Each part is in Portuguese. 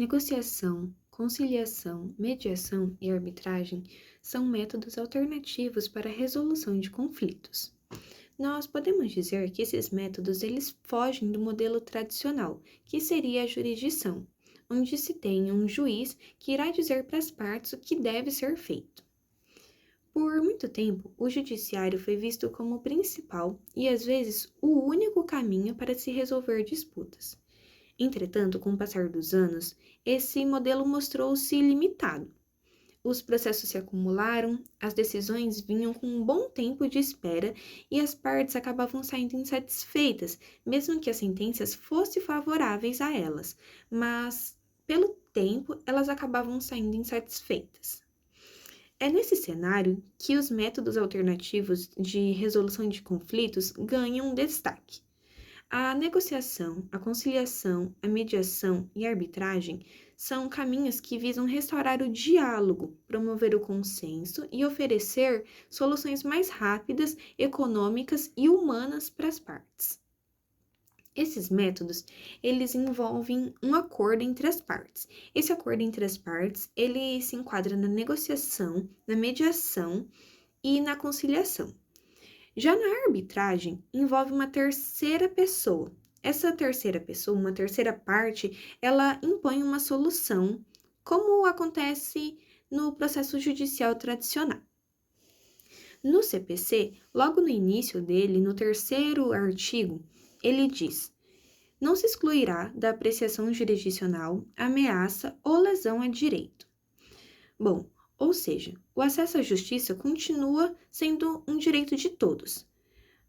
Negociação, conciliação, mediação e arbitragem são métodos alternativos para a resolução de conflitos. Nós podemos dizer que esses métodos eles fogem do modelo tradicional, que seria a jurisdição, onde se tem um juiz que irá dizer para as partes o que deve ser feito. Por muito tempo, o judiciário foi visto como o principal e, às vezes, o único caminho para se resolver disputas. Entretanto, com o passar dos anos, esse modelo mostrou-se limitado. Os processos se acumularam, as decisões vinham com um bom tempo de espera e as partes acabavam saindo insatisfeitas, mesmo que as sentenças fossem favoráveis a elas, mas, pelo tempo, elas acabavam saindo insatisfeitas. É nesse cenário que os métodos alternativos de resolução de conflitos ganham destaque. A negociação, a conciliação, a mediação e a arbitragem são caminhos que visam restaurar o diálogo, promover o consenso e oferecer soluções mais rápidas, econômicas e humanas para as partes. Esses métodos, eles envolvem um acordo entre as partes. Esse acordo entre as partes, ele se enquadra na negociação, na mediação e na conciliação. Já na arbitragem, envolve uma terceira pessoa. Essa terceira pessoa, uma terceira parte, ela impõe uma solução, como acontece no processo judicial tradicional. No CPC, logo no início dele, no terceiro artigo, ele diz: não se excluirá da apreciação jurisdicional ameaça ou lesão a direito. Bom, ou seja, o acesso à justiça continua sendo um direito de todos.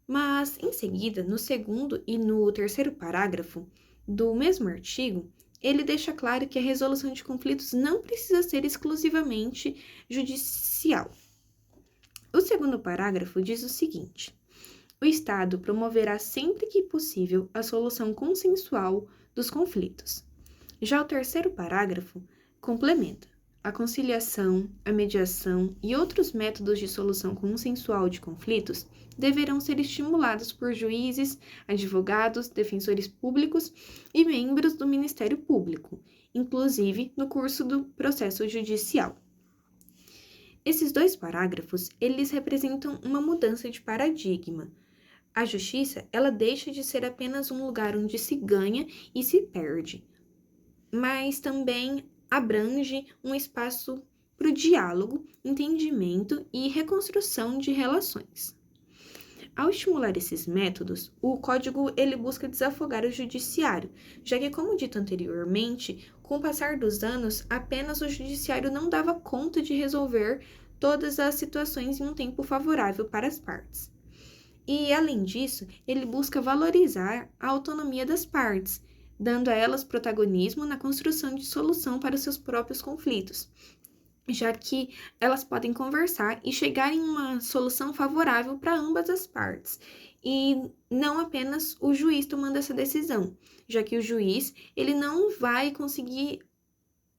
Mas, em seguida, no segundo e no terceiro parágrafo do mesmo artigo, ele deixa claro que a resolução de conflitos não precisa ser exclusivamente judicial. O segundo parágrafo diz o seguinte: o Estado promoverá sempre que possível a solução consensual dos conflitos. Já o terceiro parágrafo complementa: a conciliação, a mediação e outros métodos de solução consensual de conflitos deverão ser estimulados por juízes, advogados, defensores públicos e membros do Ministério Público, inclusive no curso do processo judicial. Esses dois parágrafos, eles representam uma mudança de paradigma. A justiça, ela deixa de ser apenas um lugar onde se ganha e se perde, mas também abrange um espaço para o diálogo, entendimento e reconstrução de relações. Ao estimular esses métodos, o Código ele busca desafogar o judiciário, já que, como dito anteriormente, com o passar dos anos, apenas o judiciário não dava conta de resolver todas as situações em um tempo favorável para as partes. E, além disso, ele busca valorizar a autonomia das partes, dando a elas protagonismo na construção de solução para os seus próprios conflitos, já que elas podem conversar e chegar em uma solução favorável para ambas as partes, e não apenas o juiz tomando essa decisão, já que o juiz ele não vai conseguir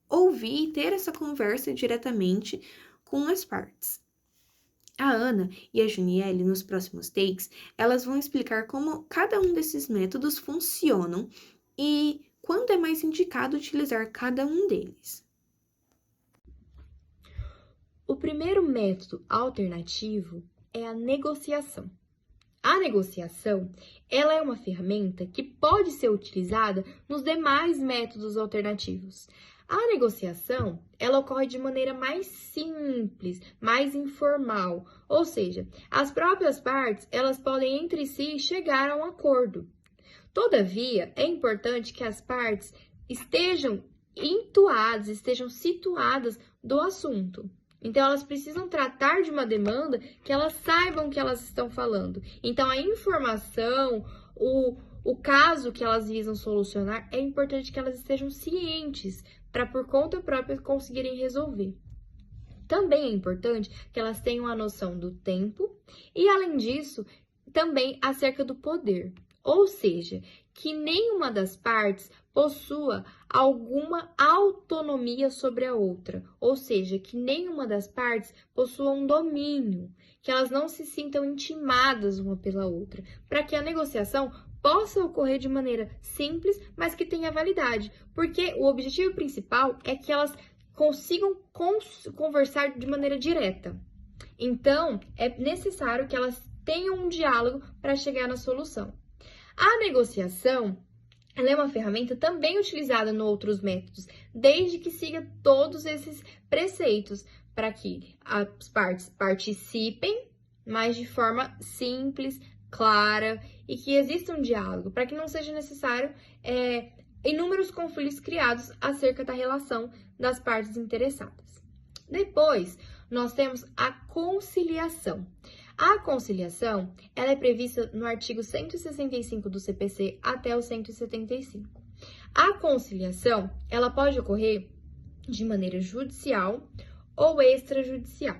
ouvir e ter essa conversa diretamente com as partes. A Ana e a Juniele, nos próximos takes, elas vão explicar como cada um desses métodos funcionam e quando é mais indicado utilizar cada um deles. O primeiro método alternativo é a negociação. A negociação, ela é uma ferramenta que pode ser utilizada nos demais métodos alternativos. A negociação, ela ocorre de maneira mais simples, mais informal, ou seja, as próprias partes, elas podem entre si chegar a um acordo. Todavia, é importante que as partes estejam intuadas, estejam situadas do assunto. Então, elas precisam tratar de uma demanda que elas saibam o que elas estão falando. Então, a informação, o caso que elas visam solucionar, é importante que elas estejam cientes para, por conta própria, conseguirem resolver. Também é importante que elas tenham a noção do tempo e, além disso, também acerca do poder. Ou seja, que nenhuma das partes possua alguma autonomia sobre a outra, ou seja, que nenhuma das partes possua um domínio, que elas não se sintam intimadas uma pela outra, para que a negociação possa ocorrer de maneira simples, mas que tenha validade, porque o objetivo principal é que elas consigam conversar de maneira direta. Então, é necessário que elas tenham um diálogo para chegar na solução. A negociação, ela é uma ferramenta também utilizada em outros métodos, desde que siga todos esses preceitos, para que as partes participem, mas de forma simples, clara, e que exista um diálogo, para que não seja necessário inúmeros conflitos criados acerca da relação das partes interessadas. Depois, nós temos a conciliação. A conciliação, ela é prevista no artigo 165 do CPC até o 175. A conciliação, ela pode ocorrer de maneira judicial ou extrajudicial.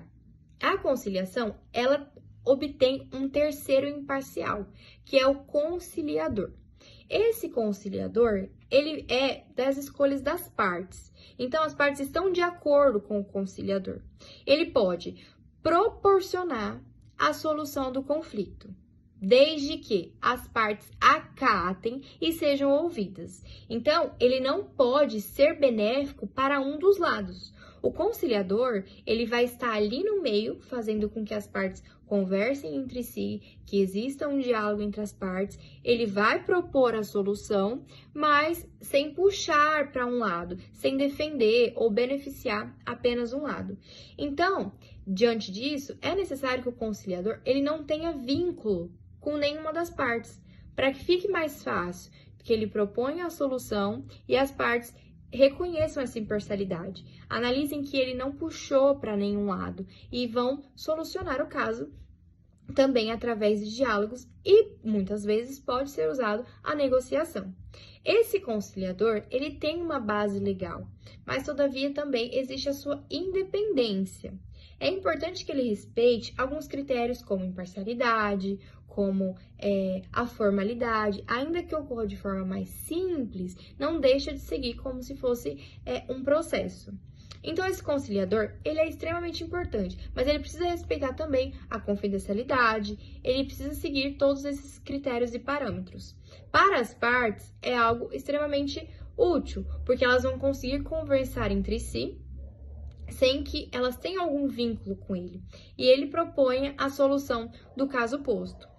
A conciliação, ela obtém um terceiro imparcial, que é o conciliador. Esse conciliador, ele é das escolhas das partes. Então, as partes estão de acordo com o conciliador. Ele pode proporcionar a solução do conflito, desde que as partes acatem e sejam ouvidas. Então, ele não pode ser benéfico para um dos lados. O conciliador, ele vai estar ali no meio, fazendo com que as partes conversem entre si, que exista um diálogo entre as partes. Ele vai propor a solução, mas sem puxar para um lado, sem defender ou beneficiar apenas um lado. Então, diante disso, é necessário que o conciliador ele não tenha vínculo com nenhuma das partes, para que fique mais fácil, que ele proponha a solução e as partes reconheçam essa imparcialidade, analisem que ele não puxou para nenhum lado e vão solucionar o caso também através de diálogos e muitas vezes pode ser usado a negociação. Esse conciliador, ele tem uma base legal, mas todavia também existe a sua independência. É importante que ele respeite alguns critérios como imparcialidade, como a formalidade, ainda que ocorra de forma mais simples, não deixa de seguir como se fosse um processo. Então, esse conciliador, ele é extremamente importante, mas ele precisa respeitar também a confidencialidade, ele precisa seguir todos esses critérios e parâmetros. Para as partes, é algo extremamente útil, porque elas vão conseguir conversar entre si, sem que elas tenham algum vínculo com ele, e ele propõe a solução do caso posto.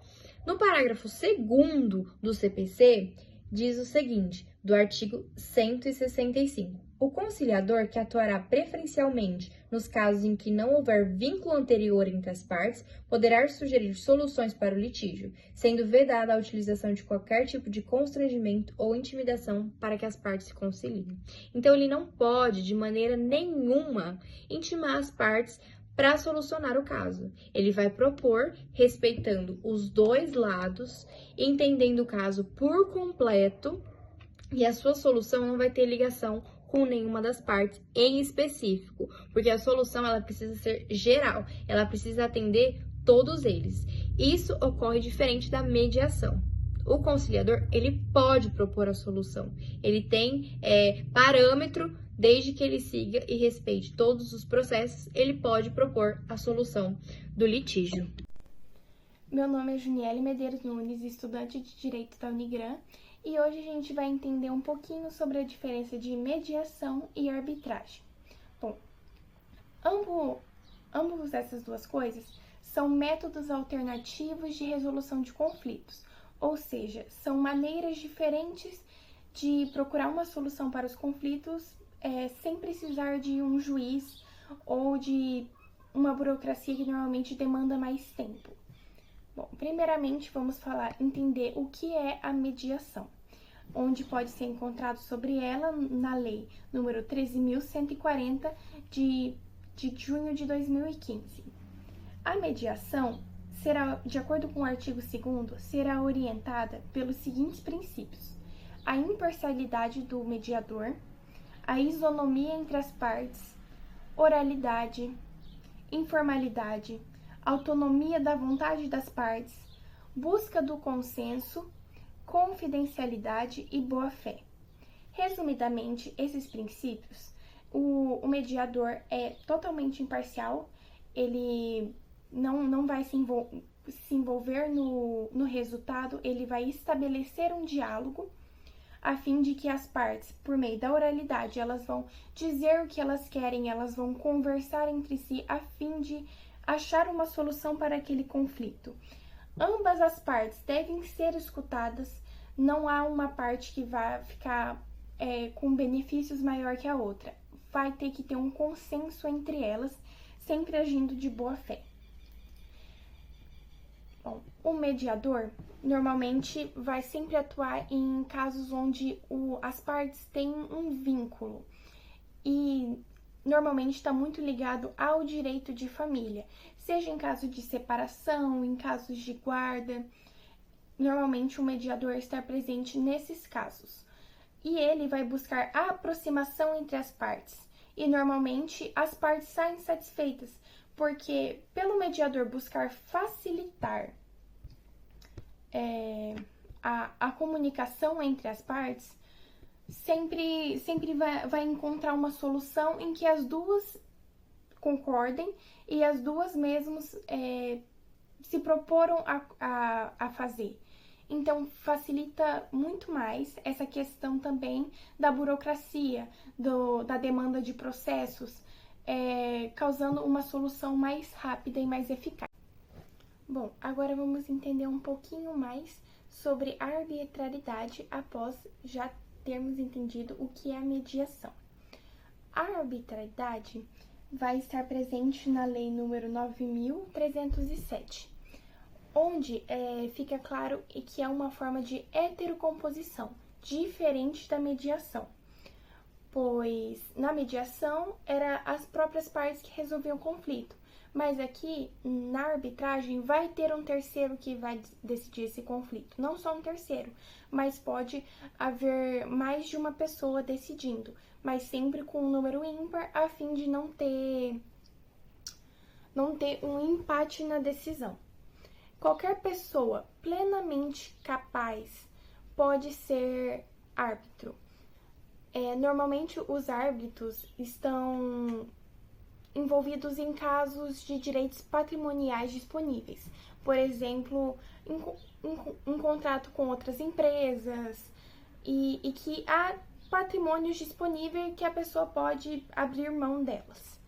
No parágrafo 2º do CPC, diz o seguinte, do artigo 165. O conciliador que atuará preferencialmente nos casos em que não houver vínculo anterior entre as partes, poderá sugerir soluções para o litígio, sendo vedada a utilização de qualquer tipo de constrangimento ou intimidação para que as partes se conciliem. Então, ele não pode, de maneira nenhuma, intimar as partes para solucionar o caso. Ele vai propor, respeitando os dois lados, entendendo o caso por completo, e a sua solução não vai ter ligação com nenhuma das partes em específico, porque a solução ela precisa ser geral, ela precisa atender todos eles. Isso ocorre diferente da mediação. O conciliador, ele pode propor a solução, ele tem parâmetro, desde que ele siga e respeite todos os processos, ele pode propor a solução do litígio. Meu nome é Juniele Medeiros Nunes, estudante de Direito da Unigran, e hoje a gente vai entender um pouquinho sobre a diferença de mediação e arbitragem. Bom, ambos essas duas coisas são métodos alternativos de resolução de conflitos, ou seja, são maneiras diferentes de procurar uma solução para os conflitos sem precisar de um juiz ou de uma burocracia que normalmente demanda mais tempo. Bom, primeiramente vamos entender o que é a mediação, onde pode ser encontrado sobre ela na lei número 13.140 de junho de 2015. A mediação será, de acordo com o artigo 2º, será orientada pelos seguintes princípios: a imparcialidade do mediador, a isonomia entre as partes, oralidade, informalidade, autonomia da vontade das partes, busca do consenso, confidencialidade e boa-fé. Resumidamente, esses princípios, o mediador é totalmente imparcial, ele não vai se se envolver no resultado, ele vai estabelecer um diálogo a fim de que as partes, por meio da oralidade, elas vão dizer o que elas querem, elas vão conversar entre si a fim de achar uma solução para aquele conflito. Ambas as partes devem ser escutadas, não há uma parte que vai ficar com benefícios maior que a outra. Vai ter que ter um consenso entre elas, sempre agindo de boa fé. Bom, o mediador normalmente vai sempre atuar em casos onde as partes têm um vínculo e normalmente está muito ligado ao direito de família, seja em caso de separação, em casos de guarda. Normalmente o mediador está presente nesses casos e ele vai buscar a aproximação entre as partes e normalmente as partes saem satisfeitas, porque pelo mediador buscar facilitar a comunicação entre as partes, sempre vai encontrar uma solução em que as duas concordem e as duas mesmas se proporam a fazer. Então, facilita muito mais essa questão também da burocracia, da demanda de processos, causando uma solução mais rápida e mais eficaz. Bom, agora vamos entender um pouquinho mais sobre a arbitrariedade após já termos entendido o que é a mediação. A arbitrariedade vai estar presente na Lei nº 9.307, onde fica claro que é uma forma de heterocomposição, diferente da mediação, pois na mediação eram as próprias partes que resolviam o conflito, mas aqui na arbitragem vai ter um terceiro que vai decidir esse conflito, não só um terceiro, mas pode haver mais de uma pessoa decidindo, mas sempre com um número ímpar a fim de não ter um empate na decisão. Qualquer pessoa plenamente capaz pode ser árbitro. Normalmente os árbitros estão envolvidos em casos de direitos patrimoniais disponíveis. Por exemplo, um contrato com outras empresas e que há patrimônios disponíveis que a pessoa pode abrir mão delas.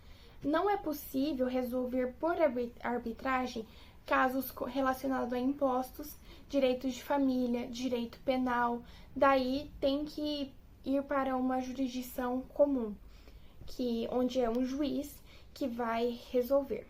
Não é possível resolver por arbitragem casos relacionados a impostos, direitos de família, direito penal. Daí tem que ir para uma jurisdição comum, onde é um juiz que vai resolver.